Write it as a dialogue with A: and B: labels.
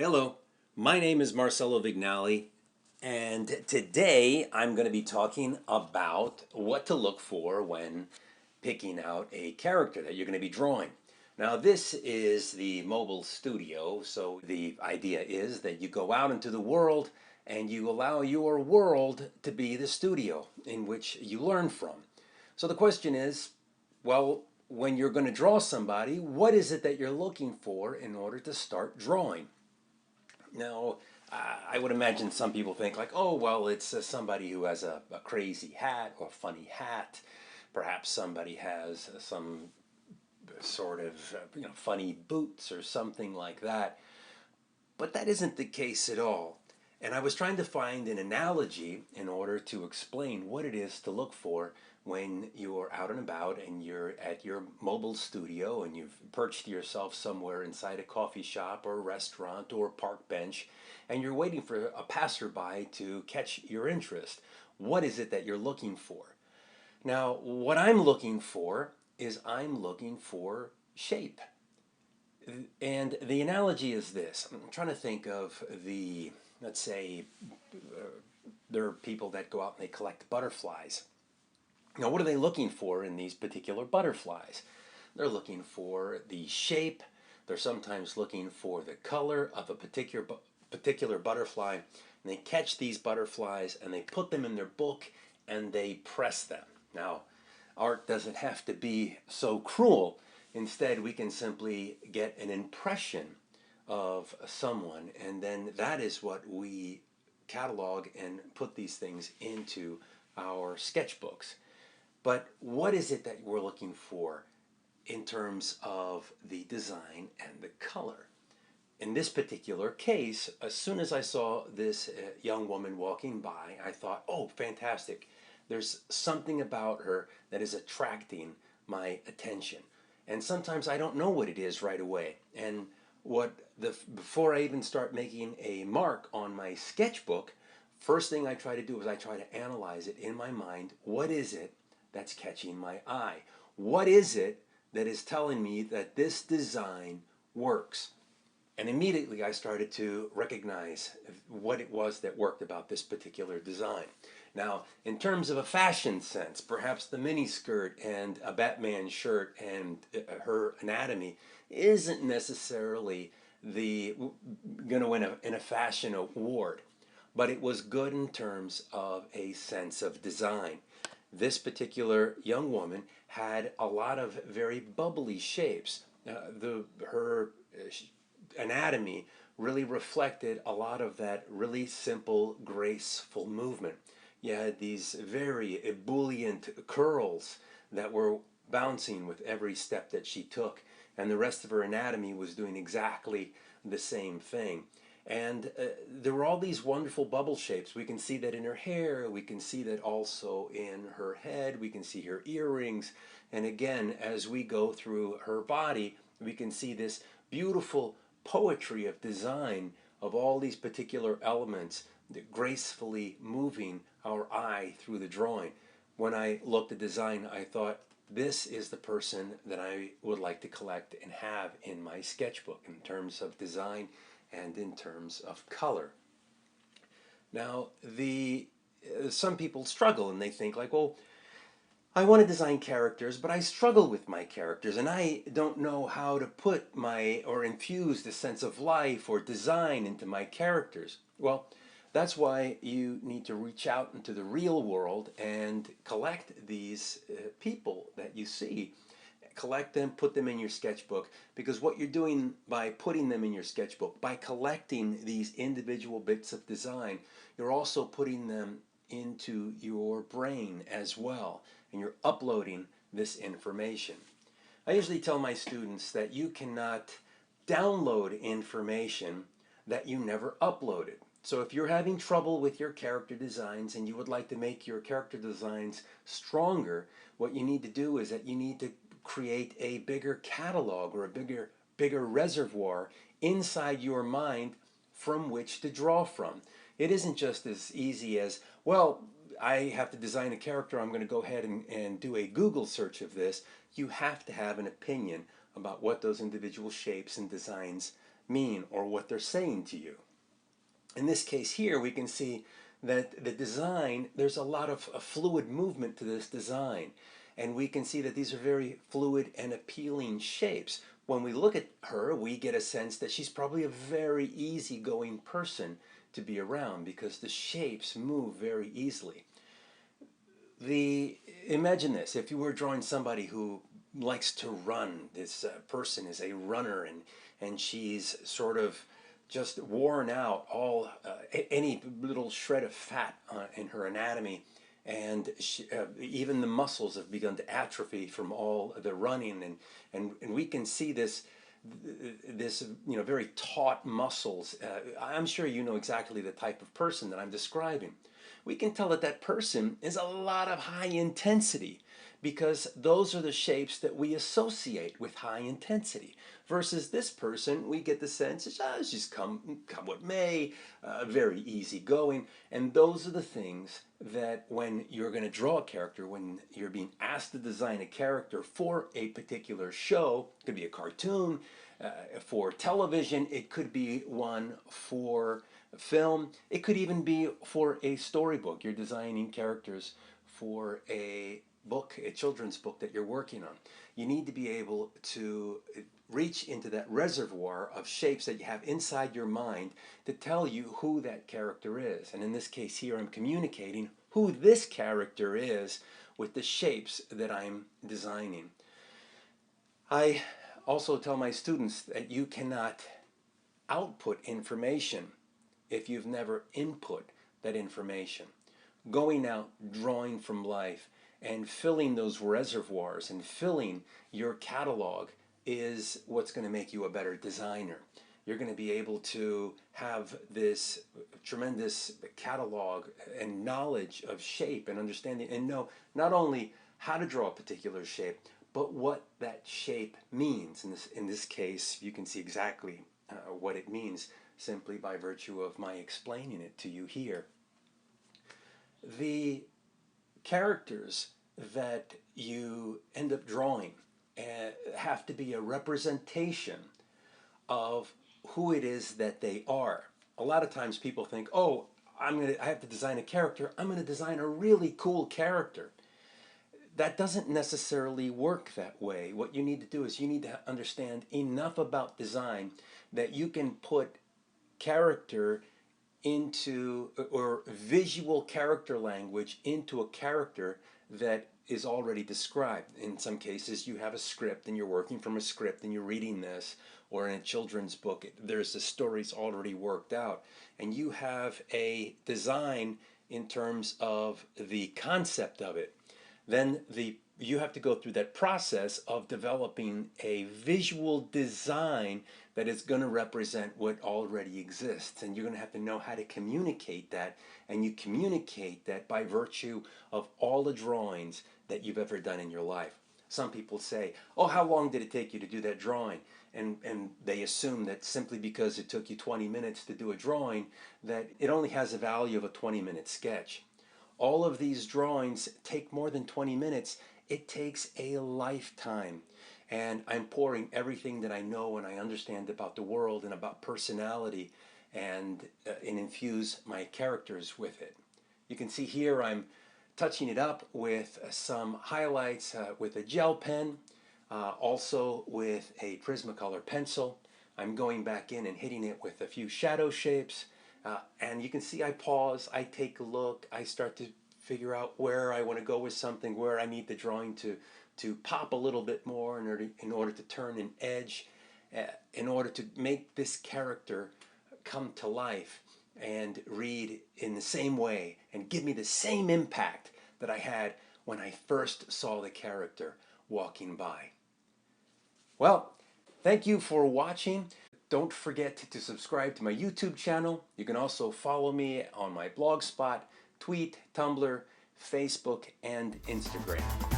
A: Hello, my name is Marcelo Vignali, and today I'm going to be talking about what to look for when picking out a character that you're going to be drawing. Now, this is the mobile studio, so the idea is that you go out into the world and you allow your world to be the studio in which you learn from. So the question is, well, when you're going to draw somebody, what is it that you're looking for in order to start drawing? Now, I would imagine some people think like, oh, well, it's somebody who has a crazy hat or funny hat. Perhaps somebody has some sort of funny boots or something like that. But that isn't the case at all. And I was trying to find an analogy in order to explain what it is to look for when you're out and about and you're at your mobile studio and you've perched yourself somewhere inside a coffee shop or a restaurant or a park bench and you're waiting for a passerby to catch your interest. What is it that you're looking for? Now, what I'm looking for is I'm looking for shape. And the analogy is this. I'm trying to think of let's say, there are people that go out and they collect butterflies. Now, what are they looking for in these particular butterflies? They're looking for the shape. They're sometimes looking for the color of a particular butterfly. And they catch these butterflies and they put them in their book and they press them. Now, art doesn't have to be so cruel. Instead, we can simply get an impression of someone, and then that is what we catalog and put these things into our sketchbooks. But what is it that we're looking for in terms of the design and the color? In this particular case, as soon as I saw this young woman walking by, I thought, oh, fantastic. There's something about her that is attracting my attention. And sometimes I don't know what it is right away. And before I even start making a mark on my sketchbook, first thing I try to do is I try to analyze it in my mind. What is it that's catching my eye? What is it that is telling me that this design works? And immediately I started to recognize what it was that worked about this particular design. Now, in terms of a fashion sense, perhaps the miniskirt and a Batman shirt and her anatomy isn't necessarily going to win in a fashion award, but it was good in terms of a sense of design. This particular young woman had a lot of very bubbly shapes. Her anatomy really reflected a lot of that really simple, graceful movement. You had these very ebullient curls that were bouncing with every step that she took, and the rest of her anatomy was doing exactly the same thing. And there were all these wonderful bubble shapes. We can see that in her hair. We can see that also in her head. We can see her earrings. And again, as we go through her body, we can see this beautiful poetry of design of all these particular elements gracefully moving our eye through the drawing. When I looked at design, I thought, this is the person that I would like to collect and have in my sketchbook in terms of design and in terms of color. Now, some people struggle and they think like, well, I want to design characters, but I struggle with my characters and I don't know how to put or infuse the sense of life or design into my characters. Well, that's why you need to reach out into the real world and collect these people that you see. Collect them, put them in your sketchbook, because what you're doing by putting them in your sketchbook, by collecting these individual bits of design, you're also putting them into your brain as well, and you're uploading this information. I usually tell my students that you cannot download information that you never uploaded. So if you're having trouble with your character designs and you would like to make your character designs stronger, what you need to do is that you need to create a bigger catalog or a bigger reservoir inside your mind from which to draw from. It isn't just as easy as, well, I have to design a character, I'm going to go ahead and do a Google search of this. You have to have an opinion about what those individual shapes and designs mean or what they're saying to you. In this case here, we can see that the design, there's a lot of fluid movement to this design. And we can see that these are very fluid and appealing shapes. When we look at her, we get a sense that she's probably a very easygoing person to be around because the shapes move very easily. Imagine this, if you were drawing somebody who likes to run, this person is a runner, and she's sort of just worn out all any little shred of fat in her anatomy, and even the muscles have begun to atrophy from all the running, and we can see this very taut muscles. I'm sure you know exactly the type of person that I'm describing. We can tell that that person is a lot of high intensity because those are the shapes that we associate with high intensity. Versus this person, we get the sense she's come what may, very easygoing. And those are the things that when you're going to draw a character, when you're being asked to design a character for a particular show, it could be a cartoon, for television, it could be one for film, it could even be for a storybook. You're designing characters for a book, a children's book that you're working on. You need to be able to reach into that reservoir of shapes that you have inside your mind to tell you who that character is. And in this case here, I'm communicating who this character is with the shapes that I'm designing. I also tell my students that you cannot output information if you've never input that information. Going out, drawing from life, and filling those reservoirs and filling your catalog is what's going to make you a better designer. You're going to be able to have this tremendous catalog and knowledge of shape and understanding, and know not only how to draw a particular shape, but what that shape means. In this case, you can see exactly what it means simply by virtue of my explaining it to you here. The characters that you end up drawing have to be a representation of who it is that they are. A lot of times people think, oh, I have to design a character, I'm going to design a really cool character. That doesn't necessarily work that way. What you need to do is you need to understand enough about design that you can put character into, or visual character language into a character that is already described. In some cases you have a script and you're working from a script and you're reading this, or in a children's book there's the stories already worked out, and you have a design in terms of the concept of it. Then you have to go through that process of developing a visual design that is going to represent what already exists, and you're going to have to know how to communicate that, and you communicate that by virtue of all the drawings that you've ever done in your life. Some people say, oh, how long did it take you to do that drawing? And they assume that simply because it took you 20 minutes to do a drawing, that it only has a value of a 20-minute sketch. All of these drawings take more than 20 minutes. It takes a lifetime. And I'm pouring everything that I know and I understand about the world and about personality, and infuse my characters with it. You can see here I'm touching it up with some highlights with a gel pen, also with a Prismacolor pencil. I'm going back in and hitting it with a few shadow shapes. And you can see I pause, I take a look, I start to figure out where I want to go with something, where I need the drawing to pop a little bit more in order to turn an edge, in order to make this character come to life and read in the same way and give me the same impact that I had when I first saw the character walking by. Well, thank you for watching. Don't forget to subscribe to my YouTube channel. You can also follow me on my blogspot, tweet, Tumblr, Facebook, and Instagram.